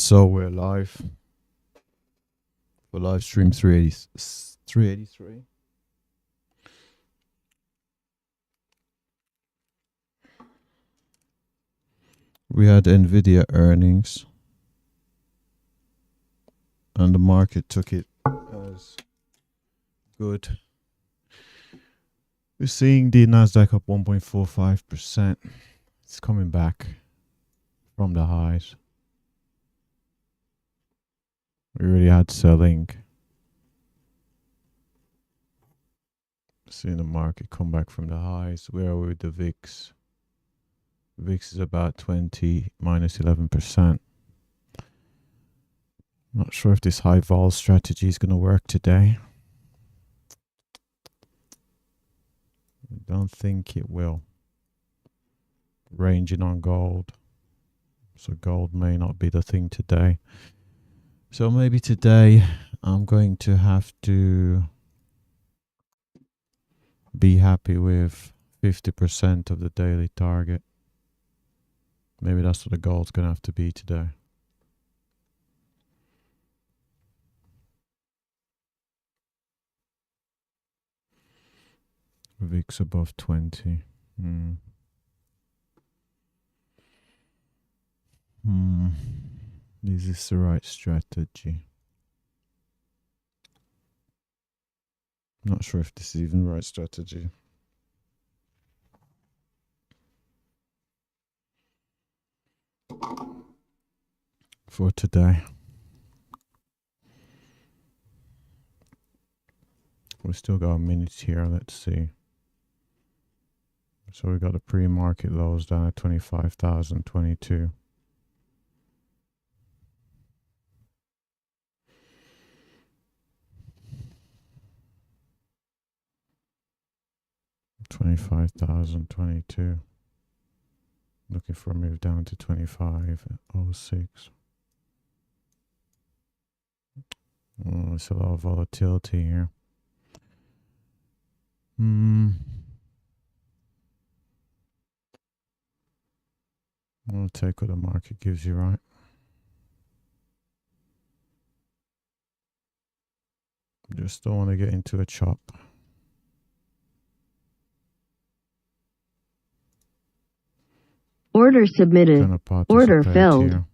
So we're live for live stream 383. We had Nvidia earnings and the market took it as good. We're seeing the Nasdaq up 1.45%. It's coming back from the highs. We really had selling. Seeing the market come back from the highs. Where are we with the VIX? VIX is about 20 minus 11%. Not sure if this high vol strategy is going to work today. I don't think it will. Ranging on gold. So gold may not be the thing today. So maybe today I'm going to have to be happy with 50% of the daily target. Maybe that's what the gold's going to have to be today. VIX above 20. Is this the right strategy? Not sure if this is even the right strategy. For today. We still got a minute here, let's see. So we got the pre-market lows down at 25,022. $25,022. Looking for a move down to 25.06. Oh, it's a lot of volatility here. I'll take what the market gives you, right? Just don't want to get into a chop. Order submitted. Order filled. Here.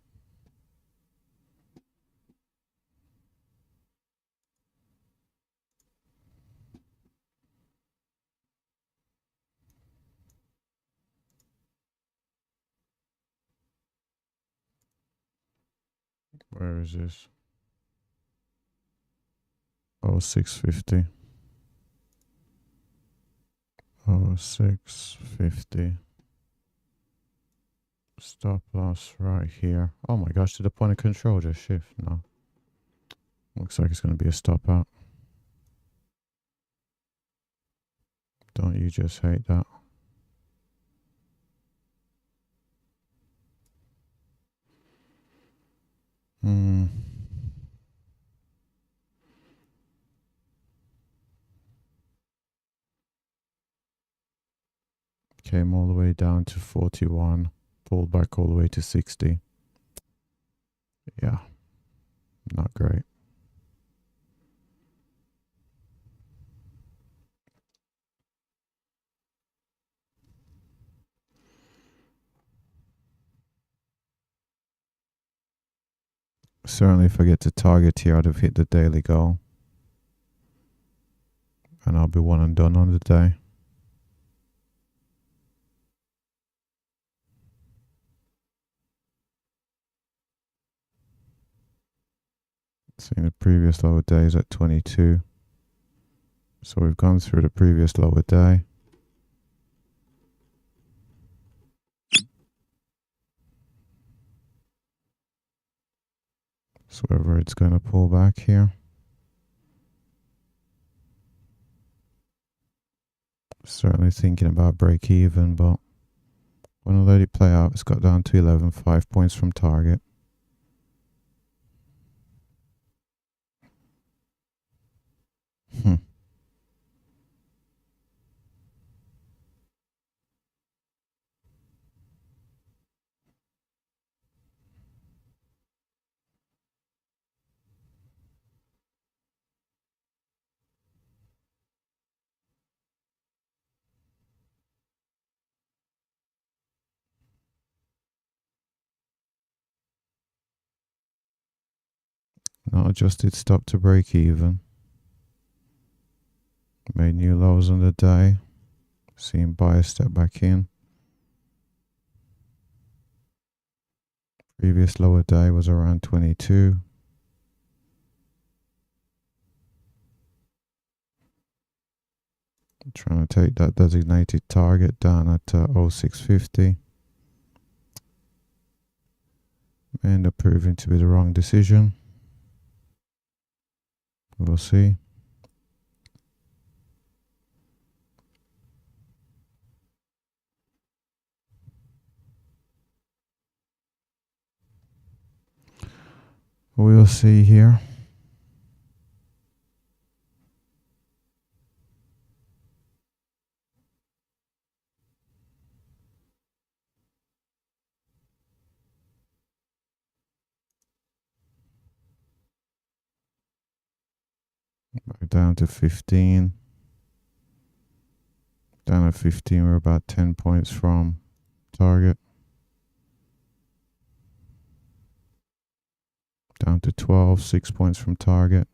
Where is this? Oh, 650. Oh, 650. Stop loss right here. Oh my gosh, did the point of control just shift? No. Looks like it's going to be a stop out. Don't you just hate that? Came all the way down to 41. Pulled back all the way to 60. Yeah. Not great. Certainly if I get to target here, I'd have hit the daily goal. And I'll be one and done on the day. Seeing the previous lower day is at 22. So we've gone through the previous lower day. So whether it's going to pull back here. Certainly thinking about break even, but when I let it play out, it's got down to 11, 5 points from target. Not adjusted stop to break even. Made new lows on the day. Seeing buyers step back in. Previous lower day was around 22. Trying to take that designated target down at 0650. End up proving to be the wrong decision. We'll see. We'll see here. Back down to 15. Down at 15, we're about 10 points from target. Down to 12, 6 points from target.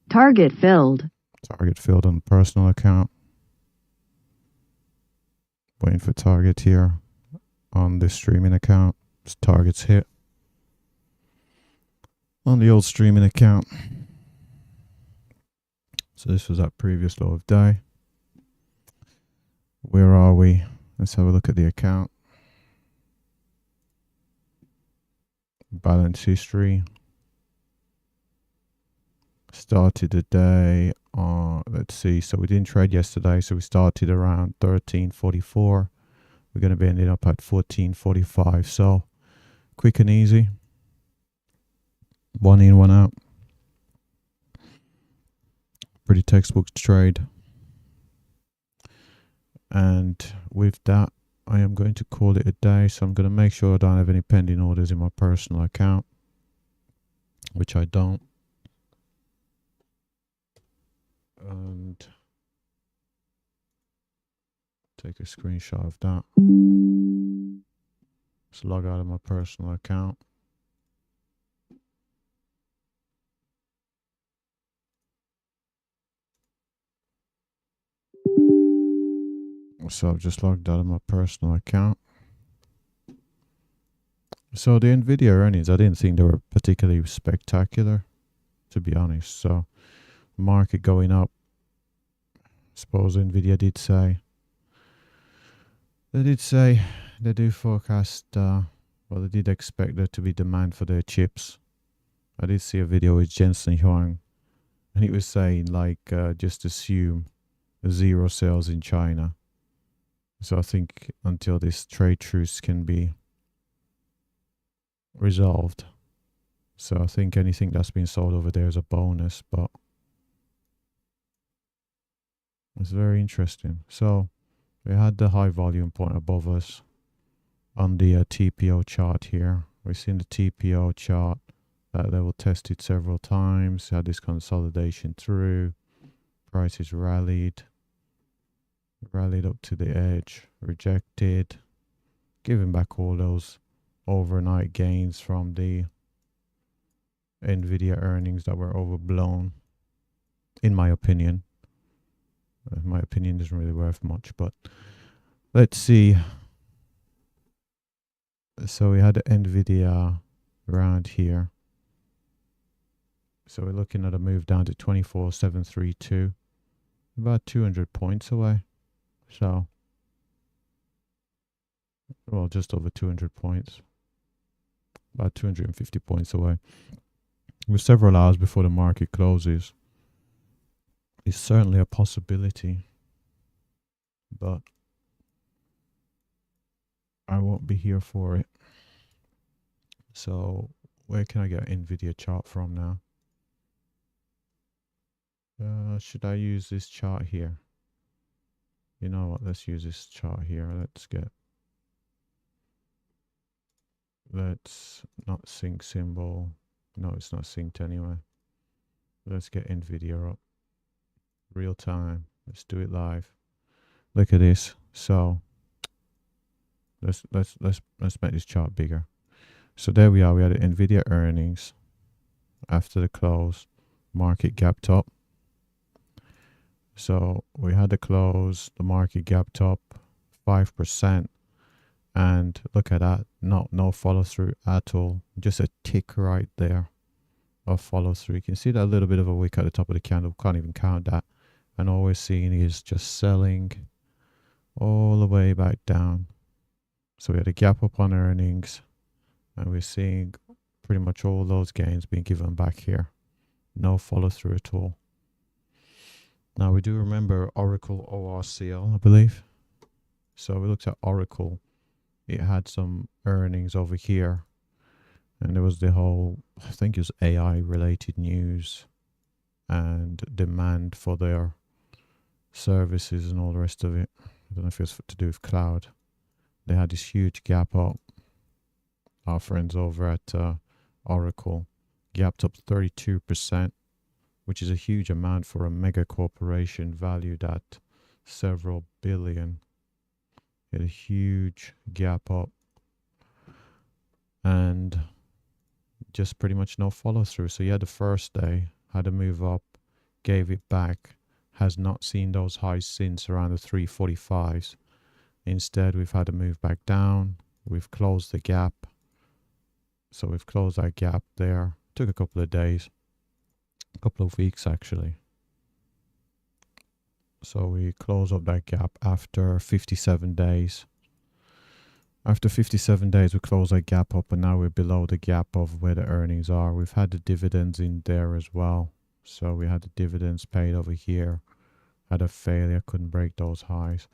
Target filled. Target filled on the personal account. Waiting for target here on the streaming account. Target's hit on the old streaming account. So this was that previous low of day. Where are we? Let's have a look at the account. Balance history. Started the day on, let's see, so we didn't trade yesterday, so we started around 13.44. We're going to be ending up at 14.45. So quick and easy. One in, one out. Pretty textbook trade. And with that, I am going to call it a day. So I'm going to make sure I don't have any pending orders in my personal account, which I don't. And take a screenshot of that. Let's log out of my personal account. So I've just logged out of my personal account. So the Nvidia earnings, I didn't think they were particularly spectacular, to be honest. So market going up. I suppose Nvidia did say, they do forecast, well, they did expect there to be demand for their chips. I did see a video with Jensen Huang, and he was saying like, just assume 0 sales in China. So I think until this trade truce can be resolved. So I think anything that's been sold over there is a bonus, but it's very interesting. So we had the high volume point above us on the TPO chart here. We've seen the TPO chart that level tested several times, had this consolidation through, prices rallied up to the edge, rejected, giving back all those overnight gains from the Nvidia earnings that were overblown, in my opinion. My opinion isn't really worth much, but let's see. So we had the Nvidia around here. So we're looking at a move down to 24,732, about 200 points away. So, well, just over 200 points, about 250 points away. With several hours before the market closes, it's certainly a possibility, but I won't be here for it. So where can I get an Nvidia chart from now? Should I use this chart here? You know what, let's use this chart here. Let's not sync symbol. No, it's not synced anyway. Let's get Nvidia up. Real time. Let's do it live. Look at this. So let's make this chart bigger. So there we are. We had the Nvidia earnings. after the close, market gapped up. So we had the close, the market gapped up 5%. And look at that, no follow through at all. Just a tick right there of follow through. You can see that little bit of a wick at the top of the candle. Can't even count that. And all we're seeing is just selling all the way back down. So we had a gap up on earnings, and we're seeing pretty much all those gains being given back here. No follow through at all. Now we do remember Oracle ORCL, I believe. So we looked at Oracle. It had some earnings over here, and there was the whole, I think it was AI related news and demand for their services and all the rest of it. I don't know if it's to do with cloud. They had this huge gap up. Our friends over at Oracle gapped up 32%, which is a huge amount for a mega corporation valued at several billion. Had a huge gap up and just pretty much no follow through. So yeah, the first day had a move up, gave it back, has not seen those highs since around the 345s. Instead, we've had a move back down. We've closed the gap. So we've closed that gap there. Took a couple of days, a couple of weeks actually. So we close up that gap after 57 days. After 57 days, we close that gap up, and now we're below the gap of where the earnings are. We've had the dividends in there as well. So we had the dividends paid over here. Had a failure, couldn't break those highs.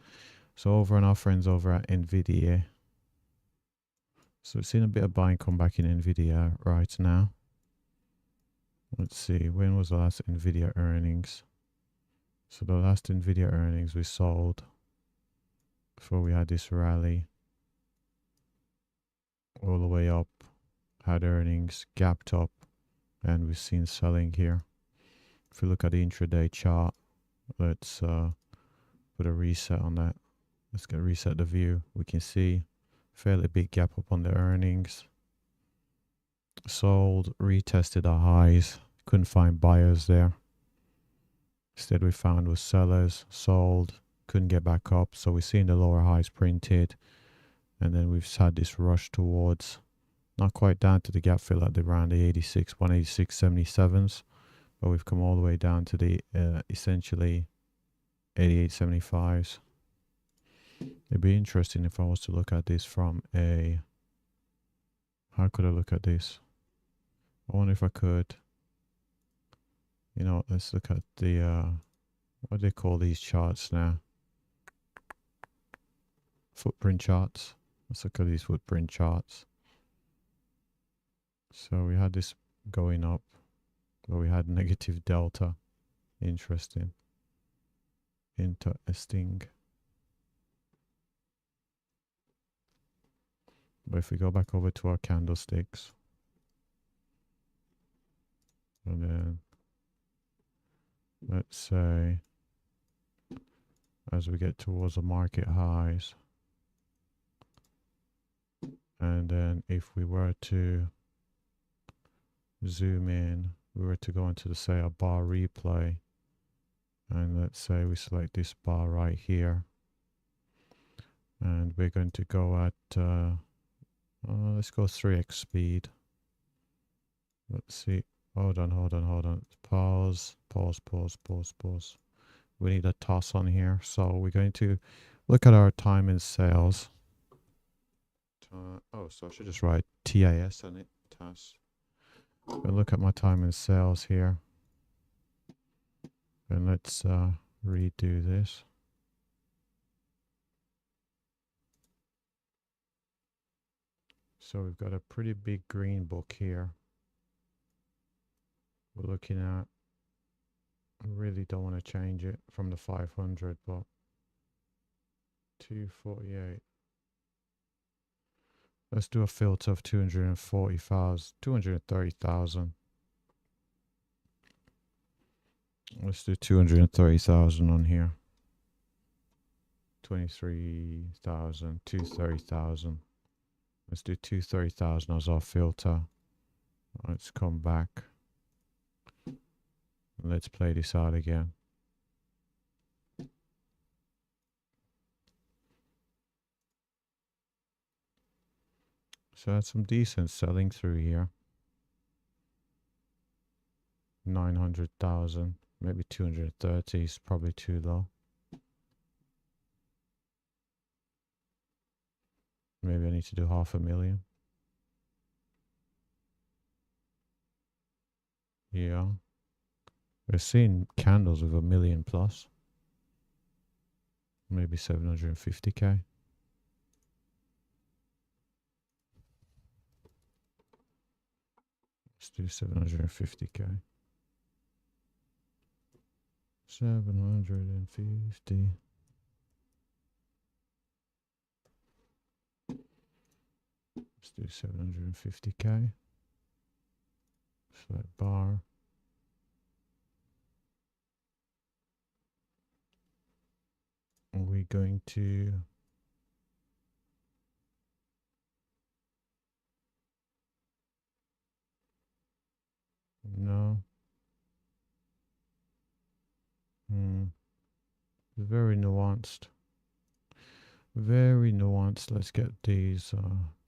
So over on our friends over at NVIDIA. So we've seen a bit of buying come back in NVIDIA right now. Let's see, when was the last NVIDIA earnings? So the last NVIDIA earnings we sold before we had this rally all the way up, had earnings, gapped up, and we've seen selling here. If we look at the intraday chart, let's put a reset on that. Let's reset the view. We can see fairly big gap up on the earnings. Sold, retested our highs, couldn't find buyers there. Instead we found was sellers, sold, couldn't get back up. So we're seeing the lower highs printed. And then we've had this rush towards, not quite down to the gap fill at around the 186.77s, but we've come all the way down to the essentially 88.75s. It'd be interesting if I was to look at this from a, how could I look at this? I wonder if I could, you know, let's look at the, what do they call these charts now? Footprint charts. Let's look at these footprint charts. So we had this going up, but we had negative delta. Interesting. Interesting. But if we go back over to our candlesticks, and then let's say as we get towards the market highs, and then if we were to zoom in, we were to go into the, say, a bar replay, and let's say we select this bar right here, and we're going to go at let's go 3x speed. Let's see. Hold on. Pause. We need a toss on here. So we're going to look at our time in sales. So I should just write TAS on it. TAS. I'll look at my time in sales here. And let's redo this. So we've got a pretty big green book here. We're looking at, I really don't want to change it from the 500, but 248. Let's do a filter of 240,000, 230,000. Let's do 230,000 on here. 23,000, 230,000. Let's do 230,000 as our filter. Let's come back. Let's play this out again. So that's some decent selling through here. 900,000, maybe 230 is probably too low. Maybe I need to do 500,000. Yeah. We're seeing candles with 1 million plus. Maybe 750k. Let's do 750k. 750. Let's do 750k. Select bar. Are we going to no? Very nuanced. Very nuanced. Let's get these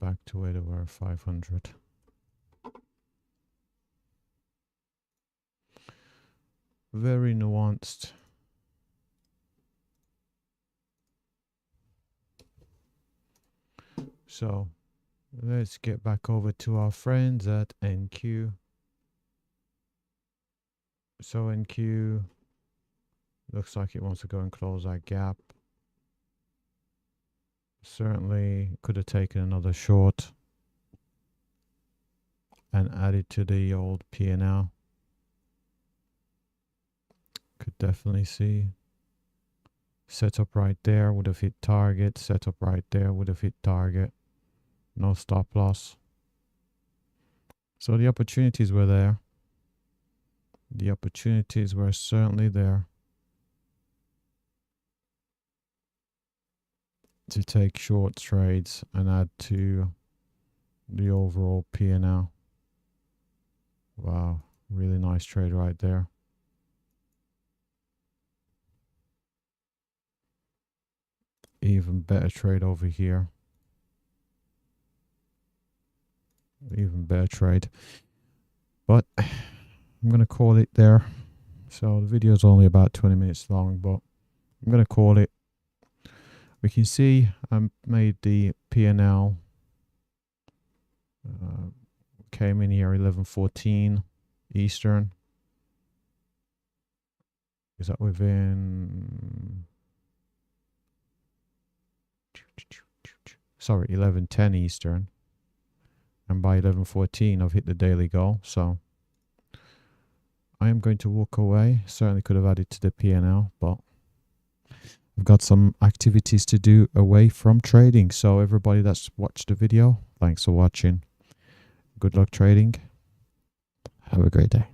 back to where they were, 500. Very nuanced. So let's get back over to our friends at NQ. So NQ looks like it wants to go and close that gap. Certainly could have taken another short and added to the old P&L. Could definitely see. Setup right there would have hit target. Setup right there would have hit target. No stop loss. So the opportunities were there. The opportunities were certainly there to take short trades and add to the overall P&L. Wow, really nice trade right there. Even better trade over here. Even better trade. But I'm going to call it there. So the video is only about 20 minutes long, but I'm going to call it. We can see I made the P&L. Came in here 11:14 Eastern. Is that within? Sorry, 11:10 Eastern. And by 11:14 I've hit the daily goal. So I am going to walk away. Certainly could have added to the P&L, but I've got some activities to do away from trading. So everybody that's watched the video, thanks for watching. Good luck trading. Have a great day.